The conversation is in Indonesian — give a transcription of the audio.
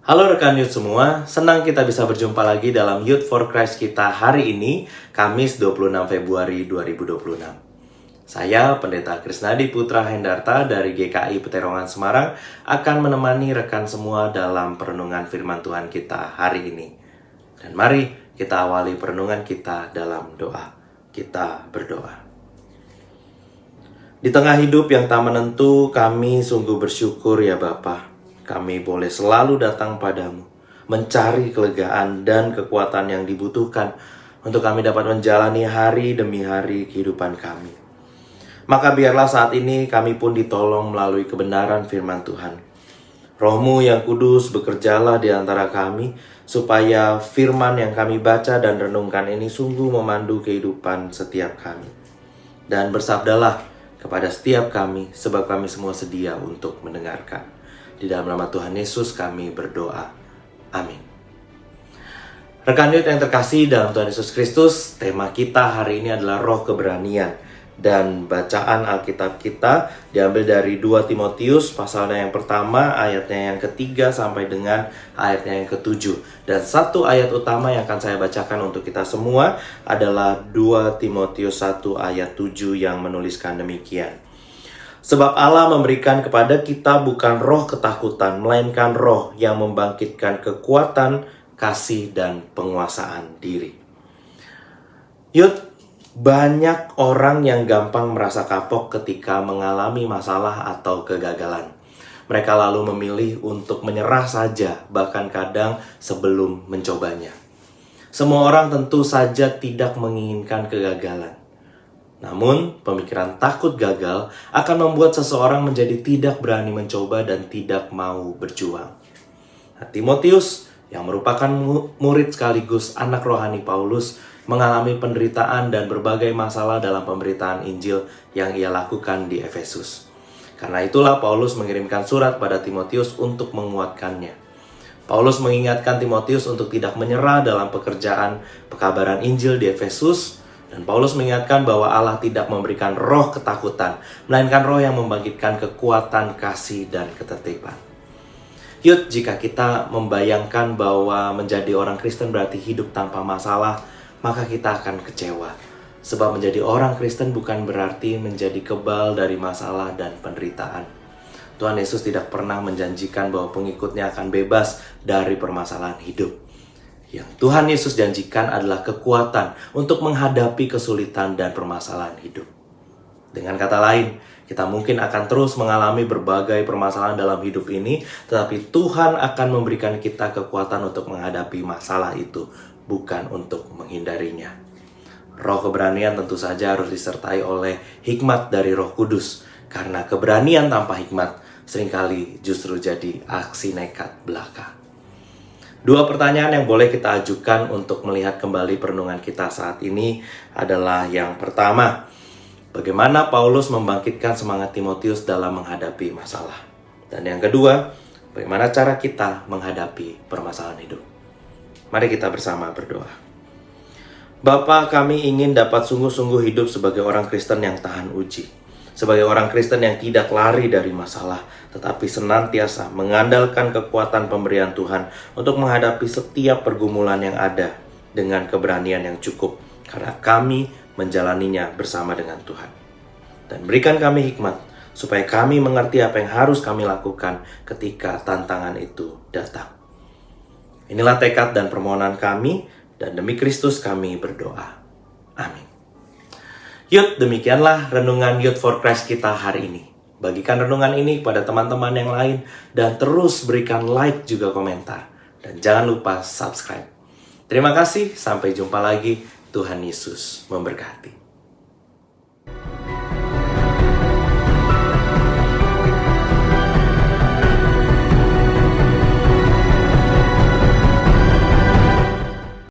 Halo rekan Youth semua, senang kita bisa berjumpa lagi dalam Youth for Christ kita hari ini, Kamis 26 Februari 2026. Saya, Pendeta Krisnadi Putra Hendarta dari GKI Peterongan Semarang, akan menemani rekan semua dalam perenungan firman Tuhan kita hari ini. Dan mari kita awali perenungan kita dalam doa. Kita berdoa. Di tengah hidup yang tak menentu, kami sungguh bersyukur ya Bapa. Kami boleh selalu datang padamu, mencari kelegaan dan kekuatan yang dibutuhkan untuk kami dapat menjalani hari demi hari kehidupan kami. Maka biarlah saat ini kami pun ditolong melalui kebenaran firman Tuhan. Roh-Mu yang kudus bekerjalah di antara kami, supaya firman yang kami baca dan renungkan ini sungguh memandu kehidupan setiap kami. Dan bersabdalah kepada setiap kami, sebab kami semua sedia untuk mendengarkan. Di dalam nama Tuhan Yesus kami berdoa. Amin. Rekan Youth yang terkasih dalam Tuhan Yesus Kristus, tema kita hari ini adalah roh keberanian. Dan bacaan Alkitab kita diambil dari 2 Timotius pasalnya yang pertama, ayatnya yang ketiga sampai dengan ayatnya yang ketujuh. Dan satu ayat utama yang akan saya bacakan untuk kita semua adalah 2 Timotius 1 ayat 7 yang menuliskan demikian. Sebab Allah memberikan kepada kita bukan roh ketakutan, melainkan roh yang membangkitkan kekuatan, kasih, dan penguasaan diri. Youth, banyak orang yang gampang merasa kapok ketika mengalami masalah atau kegagalan. Mereka lalu memilih untuk menyerah saja, bahkan kadang sebelum mencobanya. Semua orang tentu saja tidak menginginkan kegagalan. Namun, pemikiran takut gagal akan membuat seseorang menjadi tidak berani mencoba dan tidak mau berjuang. Nah, Timotius, yang merupakan murid sekaligus anak rohani Paulus, mengalami penderitaan dan berbagai masalah dalam pemberitaan Injil yang ia lakukan di Efesus. Karena itulah Paulus mengirimkan surat pada Timotius untuk menguatkannya. Paulus mengingatkan Timotius untuk tidak menyerah dalam pekerjaan pekabaran Injil di Efesus. Dan Paulus mengingatkan bahwa Allah tidak memberikan roh ketakutan, melainkan roh yang membangkitkan kekuatan, kasih, dan ketertiban. Youth, jika kita membayangkan bahwa menjadi orang Kristen berarti hidup tanpa masalah, maka kita akan kecewa. Sebab menjadi orang Kristen bukan berarti menjadi kebal dari masalah dan penderitaan. Tuhan Yesus tidak pernah menjanjikan bahwa pengikutnya akan bebas dari permasalahan hidup. Yang Tuhan Yesus janjikan adalah kekuatan untuk menghadapi kesulitan dan permasalahan hidup. Dengan kata lain, kita mungkin akan terus mengalami berbagai permasalahan dalam hidup ini, tetapi Tuhan akan memberikan kita kekuatan untuk menghadapi masalah itu, bukan untuk menghindarinya. Roh keberanian tentu saja harus disertai oleh hikmat dari Roh Kudus, karena keberanian tanpa hikmat seringkali justru jadi aksi nekat belaka. Dua pertanyaan yang boleh kita ajukan untuk melihat kembali perenungan kita saat ini adalah yang pertama, bagaimana Paulus membangkitkan semangat Timotius dalam menghadapi masalah? Dan yang kedua, bagaimana cara kita menghadapi permasalahan hidup? Mari kita bersama berdoa. Bapa, kami ingin dapat sungguh-sungguh hidup sebagai orang Kristen yang tahan uji. Sebagai orang Kristen yang tidak lari dari masalah, tetapi senantiasa mengandalkan kekuatan pemberian Tuhan untuk menghadapi setiap pergumulan yang ada dengan keberanian yang cukup, karena kami menjalaninya bersama dengan Tuhan. Dan berikan kami hikmat, supaya kami mengerti apa yang harus kami lakukan ketika tantangan itu datang. Inilah tekad dan permohonan kami, dan demi Kristus kami berdoa. Amin. Youth, demikianlah renungan Youth for Christ kita hari ini. Bagikan renungan ini kepada teman-teman yang lain dan terus berikan like juga komentar. Dan jangan lupa subscribe. Terima kasih, sampai jumpa lagi. Tuhan Yesus memberkati.